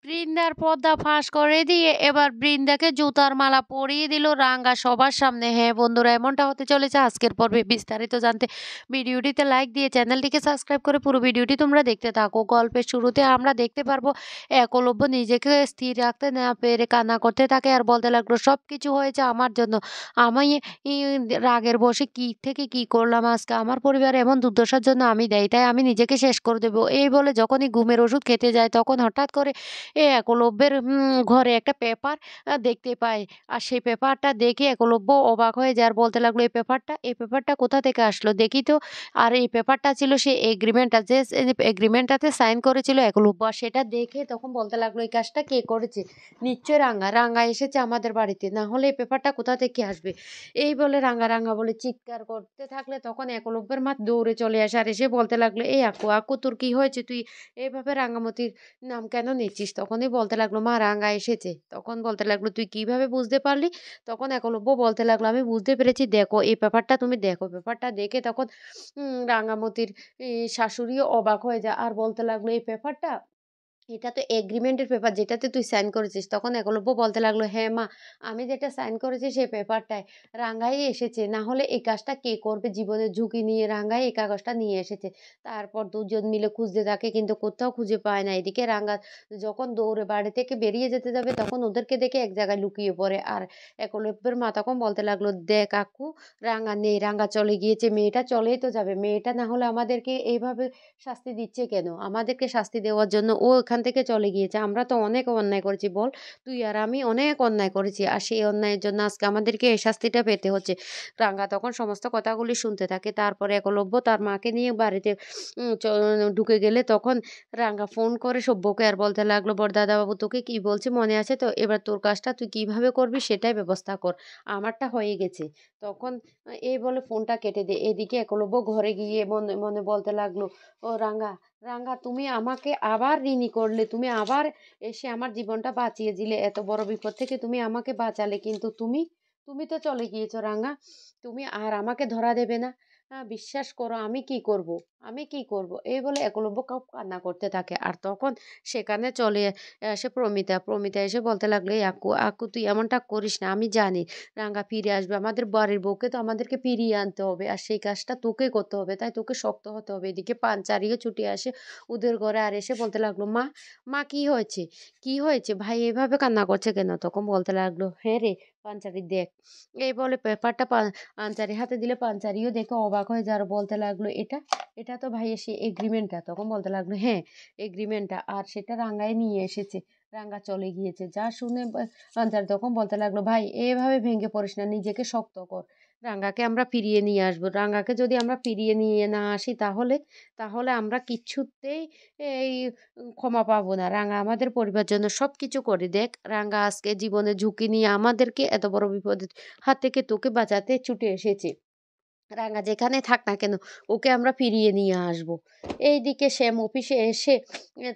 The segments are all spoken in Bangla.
বৃন্দার পর্দা ফাঁস করে দিয়ে এবার বৃন্দাকে জুতার মালা পরিয়ে দিল রাঙ্গা সবার সামনে। হ্যাঁ বন্ধুরা, এমনটা হতে চলেছে আজকের পর্বে। বিস্তারিত জানতে ভিডিওটিতে লাইক দিয়ে চ্যানেলটিকে সাবস্ক্রাইব করে পুরো ভিডিওটি তোমরা দেখতে থাকো। গল্পের শুরুতে আমরা দেখতে পারবো একলব্য নিজেকে স্থির রাখতে না পেরে কান্না করতে থাকে আর বলতে লাগলো, সব কিছু হয়েছে আমার জন্য। আমি ই রাগের বশে কি থেকে কি করলাম আজকে, আমার পরিবার এমন দুর্দশার জন্য আমি দেয়, তাই আমি নিজেকে শেষ করে দেবো। এই বলে যখনই ঘুমের ওষুধ খেতে যায় তখন হঠাৎ করে একলব্যের ঘরে একটা পেপার দেখতে পায়। আর সেই পেপারটা দেখে একলব্য অবাক হয়ে যায় আর বলতে লাগলো, এই পেপারটা কোথা থেকে আসলো দেখি তো। আর এই পেপারটা ছিল সেই এগ্রিমেন্টটা, যে এগ্রিমেন্টটাতে সাইন করেছিল একলব্য। আর সেটা দেখে তখন বলতে লাগলো, এই কাজটা কে করেছে? নিশ্চয় রাঙা। রাঙা এসেছে আমাদের বাড়িতে, না হলে এই পেপারটা কোথা থেকে আসবে? এই বলে রাঙা রাঙা বলে চিৎকার করতে থাকলে তখন একলব্যের মা দৌড়ে চলে আসে আর এসে বলতে লাগলো, এই আকু আকু তোর কি হয়েছে? তুই এইভাবে রাঙামতির নাম কেন নিচ্ছিস? তখনই বলতে লাগলো, মা রাঙা এসেছে। তখন বলতে লাগলো, তুই কিভাবে বুঝতে পারলি? তখন একলব্য বলতে লাগলো, আমি বুঝতে পেরেছি, দেখো এই পেপারটা তুমি দেখো। পেপারটা দেখে তখন রাঙামতির শাশুড়িও অবাক হয়ে যায় আর বলতে লাগলো, এই পেপারটা, এটা তো এগ্রিমেন্টের পেপার যেটাতে তুই সাইন করেছিস। তখন একলব্য বলতে লাগলো, হ্যাঁ মা, আমি যেটা সাইন করেছি সেই পেপারটায় রাঙ্গাই এসেছে, না হলে এই কাজটা কে করবে? জীবনের ঝুঁকি নিয়ে রাঙ্গাই এই কাগজটা নিয়ে এসেছে। তারপর দুজন মিলে খুঁজতে থাকে কিন্তু কোথাও খুঁজে পায় না। এদিকে রাঙ্গা যখন দৌড়ে বাড়ি থেকে বেরিয়ে যেতে যাবে তখন ওদেরকে দেখে এক জায়গায় লুকিয়ে পড়ে। আর একলব্যের মা তখন বলতে লাগলো, দেখ কাকু, রাঙ্গা নেই, রাঙ্গা চলে গিয়েছে। মেয়েটা চলেই তো যাবে, মেয়েটা না হলে আমাদেরকে এইভাবে শাস্তি দিচ্ছে কেন? আমাদেরকে শাস্তি দেওয়ার জন্য ও এখান থেকে চলে গিয়েছে। আমরা তো অনেক অন্যায় করেছি বল, তুই আর আমি অনেক অন্যায় করেছি, আর সেই অন্যায়ের জন্য আজকে আমাদেরকে এই শাস্তিটা পেতে হচ্ছে। রাঙ্গা তখন সমস্ত কথাগুলি শুনতে থাকে। তারপরে একলব্য তার মাকে নিয়ে বাড়িতে ঢুকে গেলে তখন রাঙ্গা ফোন করে সব্যকে আর বলতে লাগলো, বড়দাদা বাবু তোকে কি বলছে মনে আছে তো? এবার তোর কাজটা তুই কিভাবে করবি সেটাই ব্যবস্থা কর, আমারটা হয়ে গেছে। তখন এই বলে ফোনটা কেটে দে। এদিকে একলব্য ঘরে গিয়ে মনে মনে বলতে লাগলো, ও রাঙ্গা, রাঙ্গা তুমি আমাকে আবার ঋণী করলে, তুমি আবার এসে আমার জীবনটা বাঁচিয়ে দিলে, এত বড় বিপদ থেকে তুমি আমাকে বাঁচালে, কিন্তু তুমি তুমি তো চলে গিয়েছো রাঙ্গা, তুমি আর আমাকে ধরা দেবে না। বিশ্বাস করো, আমি কি করব, আমি কি করব? এই বলে একলব্য খুব কান্না করতে থাকে। আর তখন সেখানে চলে আসে প্রমিতা। প্রমিতা এসে বলতে লাগলো, এই আকু আকু তুই এমনটা করিস না, আমি জানি রাঙ্গা ফিরে আসবে, আমাদের বাড়ির বউকে তো আমাদেরকে ফিরিয়ে আনতে হবে, আর সেই কাজটা তোকে করতে হবে, তাই তোকে শক্ত হতে হবে। এদিকে পাঞ্চারিও ছুটে আসে ওদের ঘরে আর এসে বলতে লাগলো, মা, মা কি হয়েছে? কি হয়েছে? ভাই এভাবে কান্না করছে কেন? তখন বলতে লাগলো, হ্যাঁ রে পাঞ্চারি দেখ। এই বলে পেপারটা পাঞ্চারির হাতে দিলে পাঞ্চারিও দেখে অবাক হয়ে যায় আর বলতে লাগলো, এটা এটা তো ভাই সে এগ্রিমেন্টটা। তখন বলতে লাগলো, হ্যাঁ এগ্রিমেন্টটা, আর সেটা রাঙ্গায় নিয়ে এসেছে, রাঙ্গা চলে গিয়েছে। যা শুনে পাঞ্চারি তখন বলতে লাগলো, ভাই এভাবে ভেঙে পড়িস না, নিজেকে শক্ত কর, রাঙ্গাকে আমরা ফিরিয়ে নিয়ে আসবো। রাঙ্গাকে যদি আমরা ফিরিয়ে নিয়ে না আসি তাহলে তাহলে আমরা কিচ্ছুতেই এই ক্ষমা পাবো না। রাঙ্গা আমাদের পরিবার জন্য সবকিছু করে। দেখ রাঙ্গা আজকে জীবনে ঝুঁকি নিয়ে আমাদেরকে এত বড় বিপদের হাত থেকে তোকে বাঁচাতে ছুটে এসেছে। রাঙা যেখানে থাক না কেন ওকে আমরা ফিরিয়ে নিয়ে আসবো। এইদিকে শ্যাম অফিসে এসে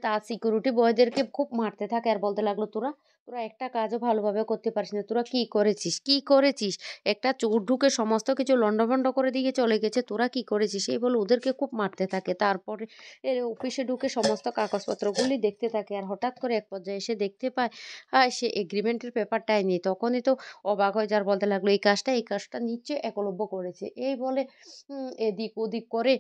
তার সিকিউরিটি বয়দেরকে খুব মারতে থাকে আর বলতে লাগলো, তোরা তোরা একটা কাজও ভালোভাবে করতে পারিস না, তোরা কি করেছিস, কি করেছিস? একটা চোর ঢুকে সমস্ত কিছু লন্ডভন্ড করে দিয়ে চলে গেছে, তোরা কি করেছিস? এই বলে ওদেরকে খুব মারতে থাকে। তারপরে অফিসে ঢুকে সমস্ত কাগজপত্রগুলি দেখতে থাকে আর হঠাৎ করে এক পর্যায়ে এসে দেখতে পায় সে এগ্রিমেন্টের পেপারটাই নেই। তখনই তো অবাক হয়ে যার বলতে লাগলো, এই কাজটা নিশ্চয়ই একলব্য করেছে। এই বলে এদিক ওদিক করে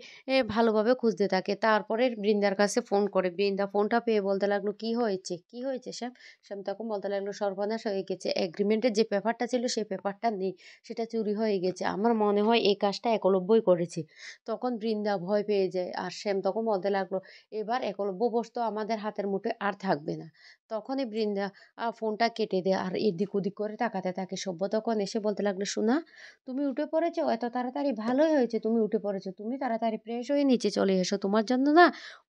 ভালোভাবে খুঁজতে থাকে। তারপরে বৃন্দার কাছে ফোন করে। বৃন্দা ফোনটা পেয়ে বলতে লাগলো, কি হয়েছে, কি হয়েছে শ্যাম? শ্যাম তখন বলতে লাগলো, সর্বনাশ হয়ে গেছে, এগ্রিমেন্টের যে পেপারটা ছিল সেই পেপারটা নেই, সেটা চুরি হয়ে গেছে, আমার মনে হয় এই কাজটা একলব্যই করেছে। তখন বৃন্দা ভয় পেয়ে যায় আর শ্যাম তখন বলতে লাগলো, এবার একলব্য বস্তু আমাদের হাতের মুঠোয় আর থাকবে না। তখনই বৃন্দা ফোনটা কেটে দেয় আর এদিক ওদিক করে তাকাতে থাকে। সভ্য তখন এসে বলতে লাগলো, সোনা, তুমি উঠে পড়েছো এত তাড়াতাড়ি? ভালোই হয়েছে তুমি উঠে পড়েছো, তুমি তাড়াতাড়ি ফ্রেশ হয়ে নিচে চলে এসো, তোমার জন্য না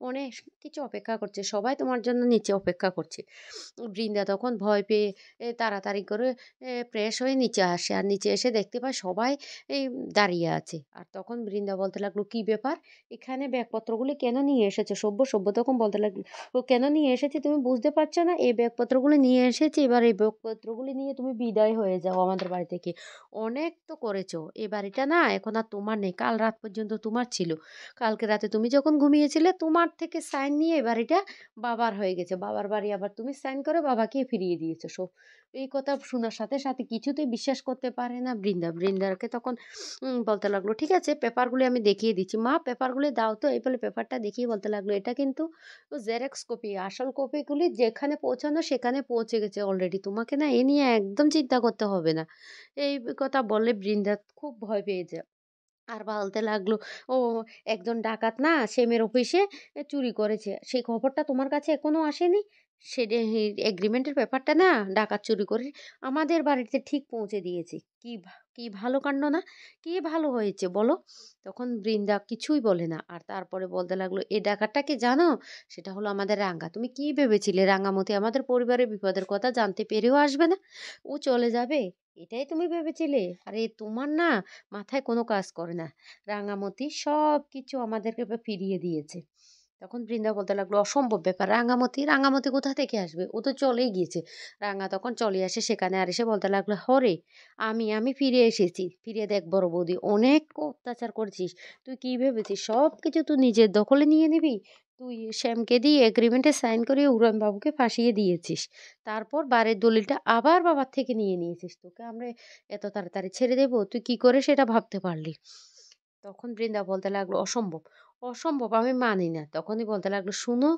অনেক কিছু অপেক্ষা করছে, সবাই তোমার জন্য নিচে অপেক্ষা করছে। বৃন্দা তখন ভয় পেয়ে তাড়াতাড়ি করে ফ্রেশ হয়ে নিচে আসে আর নিচে এসে দেখতে পায় সবাই এই দাঁড়িয়ে আছে। আর তখন বৃন্দা বলতে লাগলো, কি ব্যাপার, এখানে ব্যাগপত্রগুলি কেন নিয়ে এসেছো? সভ্য সভ্য তখন বলতে লাগলো, ও কেন নিয়ে এসেছি তুমি বুঝতে পারছো না? এই ব্যাগপত্রগুলি নিয়ে এসেছি, এবার এই ব্যাগপত্রগুলি নিয়ে তুমি বিদায় হয়ে যাও আমাদের বাড়ি থেকে। অনেক তো করেছো, এ বাড়িটা না এখন এখন আর তোমার নেই। কাল রাত পর্যন্ত তোমার ছিল। কালকে রাতে তুমি যখন ঘুমিয়েছিলে তোমার থেকে সাইন নিয়ে এ বাড়িটা বাবার হয়ে গেছে। বাবার বাড়ি আবার তুমি সাইন করে বাবাকে ফিরিয়ে দিয়েছো। এই কথা শোনার সাথে, সাথে কিছুতেই বিশ্বাস করতে পারে না বৃন্দা। বৃন্দাকে তখন বলতে লাগলো, "ঠিক আছে পেপারগুলি আমি দেখিয়ে দিচ্ছি।" "মা পেপারগুলি দাও তো।" এই বলে পেপারটা দেখিয়ে বলতে লাগলো, "এটা কিন্তু জেরক্স কপি। আসল কপিগুলি যেখানে পৌঁছানো সেখানে পৌঁছে গেছে অলরেডি। তোমাকে না এ নিয়ে একদম চিন্তা করতে হবে না।" এই কথা বললে বৃন্দা খুব ভয় পেয়ে যায়। আর বলতে লাগলো, "ও একজন ডাকাত না সেমের অফিসে চুরি করেছে। সেই খবরটা তোমার কাছে এখনো আসেনি? সে এগ্রিমেন্টের পেপারটা না ডাকাত চুরি করে আমাদের বাড়িতে ঠিক পৌঁছে দিয়েছে। কি ভালো কাণ্ড না? কি ভালো হয়েছে বলো?" তখন বৃন্দা কিছুই বলে না। আর তারপরে বলতে লাগলো, "এই ডাকাতটা কে জানো? সেটা হলো আমাদের রাঙ্গা। তুমি কি ভেবেছিলে রাঙ্গামতি আমাদের পরিবারের বিপদের কথা জানতে পেরেও আসবে না? ও চলে যাবে? এটাই তুমি ভেবেছিলে? আরে তোমার না মাথায় কোনো কাজ করে না। রাঙামতি সবকিছু আমাদেরকে ফিরিয়ে দিয়েছে।" তখন বৃন্দা বলতে লাগলো, "অসম্ভব ব্যাপার। রাঙামতি কোথা থেকে আসবে? ও তো চলেই গিয়েছে।" রাঙা তখন চলে আসে সেখানে আর এসে বলতে লাগলো, "হরে আমি ফিরে এসেছি। ফিরে দেখ বড় বৌদি অনেক অত্যাচার করেছিস। তুই কি ভেবেছিস সবকিছু তুই নিজের দখলে নিয়ে নিবি? তুই শ্যামকে দিয়ে এগ্রিমেন্টে সাইন করিয়ে উড়ানবাবুকে ফাঁসিয়ে দিয়েছিস। তারপর বাড়ির দলিলটা আবার বাবার থেকে নিয়ে নিয়েছিস। তোকে আমরা এত তাড়াতাড়ি ছেড়ে দেব? তুই কি করে সেটা ভাবতে পারলি?" তখন বৃন্দা বলতে লাগলো, "অসম্ভব, অসম্ভব আমি মানি না।" তখনই বলতে লাগলো, "শুনো,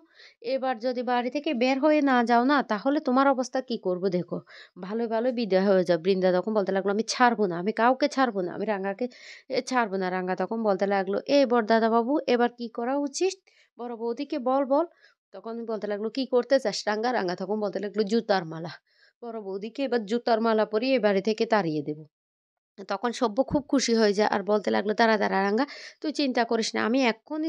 এবার যদি বাড়ি থেকে বের হয়ে না যাও না তাহলে তোমার অবস্থা কি করব দেখো। ভালোই বিদায় হয়ে যাও।" বৃন্দা তখন বলতে লাগলো, "আমি ছাড়বো না, আমি কাউকে ছাড়বো না। আমি রাঙ্গাকে ছাড়বো না।" রাঙ্গা তখন বলতে লাগলো, "এই বড়দাদা বাবু এবার কি করা উচিত? বড় বৌদিকে বল।" তখন বলতে লাগলো, "কি করতে চাস রাঙ্গা?" রাঙ্গা তখন বলতে লাগলো, "জুতার মালা। বড় বৌদিকে এবার জুতার মালা পরিয়ে এ বাড়ি থেকে তাড়িয়ে দেব।" তখন সব্য খুব খুশি হয়ে যায় আর বলতে লাগলো, "দাঁড়া রাঙ্গা, তুই চিন্তা করিস না। আমি এক্ষুনি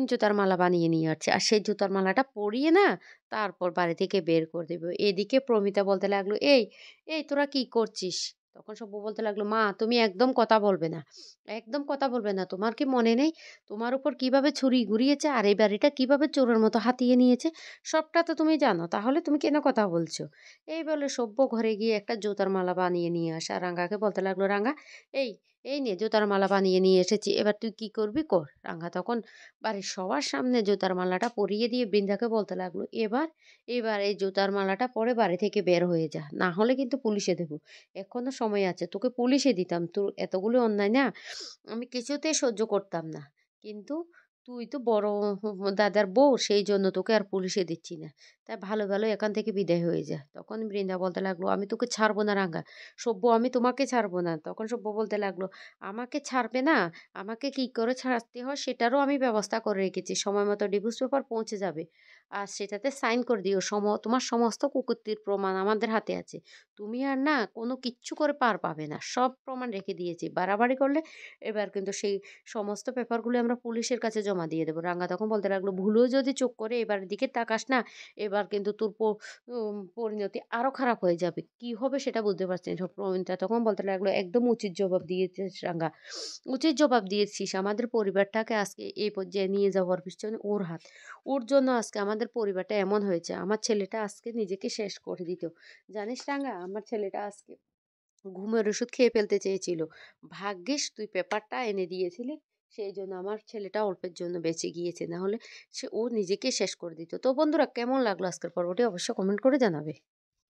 জুতার মালা বানিয়ে নিয়ে আসছি। আর সেই জুতার মালাটা পরিয়ে না তারপর বাড়ি থেকে বের করে দেব।" এদিকে প্রমিতা বলতে লাগলো, এই তোরা কি করছিস?" তখন সব্য বলতে লাগলো, "মা তুমি একদম কথা বলবে না। একদম কথা বলবে না। তোমার কি মনে নেই? তোমার উপর কিভাবে ছুরি ঘুরিয়েছে আর এই বাড়িটা কিভাবে চোরের মতো হাতিয়ে নিয়েছে? সবটা তো তুমি জানো। তাহলে তুমি কেন কথা বলছো?" এই বলে সব্য ঘরে গিয়ে একটা জুতার মালা বানিয়ে নিয়ে আসে। আর রাঙ্গাকে বলতে লাগলো, "রাঙ্গা এই, এই নে জুতার মালা বানিয়ে নিয়ে এসেছি। এবার তুই কি করবি কর।" রাঙ্গা তখন বাড়ির সবার সামনে জুতার মালাটা পরিয়ে দিয়ে বৃন্দাকে বলতে লাগলো, এবার এই জুতার মালাটা পরে বাড়ি থেকে বের হয়ে যা। না হলে কিন্তু পুলিশে দেব। এখনো সময় আছে। তোকে পুলিশে দিতাম। তোর এতগুলো অন্যায় না আমি কিছুতেই সহ্য করতাম না। কিন্তু তুই তো বড় দাদার বউ সেই জন্য তোকে আর পুলিশে দিচ্ছি না। তাই ভালো এখান থেকে বিদায় হয়ে যা। তখন বৃন্দা বলতে লাগলো, "আমি তোকে ছাড়বো না রাঙ্গা। সব্য আমি তোমাকে ছাড়বো না।" তখন সব্য বলতে লাগলো, "আমাকে ছাড়বে না? আমাকে কি করে ছাড়তে হয় সেটারও আমি ব্যবস্থা করে রেখেছি। সময় মতো ডিভোর্স পেপার পৌঁছে যাবে। আর সেটাতে সাইন করে দিও। তোমার সমস্ত কুকীর্তির প্রমাণ আমাদের হাতে আছে। তুমি আর না কোনো কিচ্ছু করে পার পাবে না। সব প্রমাণ রেখে দিয়েছি। বাড়াবাড়ি করলে এবার কিন্তু সেই সমস্ত পেপারগুলো আমরা পুলিশের কাছে জমা দিয়ে দেবো।" রাঙ্গা তখন বলতে লাগলো, "ভুলেও যদি চোখ করে এবারের দিকে তাকাস না, এবার কিন্তু তোর পরিণতি আরো খারাপ হয়ে যাবে। কি হবে সেটা বুঝতে পারছি না।" প্রবীণটা তখন বলতে লাগলো, "একদম উচিত জবাব দিয়েছিস রাঙ্গা। উচিত জবাব দিয়েছিস। আমাদের পরিবারটাকে আজকে এই পর্যায়ে নিয়ে যাওয়ার পিছনে ওর হাত। ওর জন্য আজকে আমাদের পরিবারটা এমন হয়েছে। আমার ছেলেটা আজকে নিজেকে শেষ করে দিত। জানিস রাঙ্গা আমার ছেলেটা আজকে ঘুমের ওষুধ খেয়ে ফেলতে চেয়েছিল। ভাগ্যিস তুই পেপারটা এনে দিয়েছিলি। সেই জন্য আমার ছেলেটা অল্পের জন্য বেঁচে গিয়েছে। না হলে ও নিজেকে শেষ করে দিত।" তো বন্ধুরা কেমন লাগলো আজকের পর্বটি অবশ্যই কমেন্ট করে জানাবে।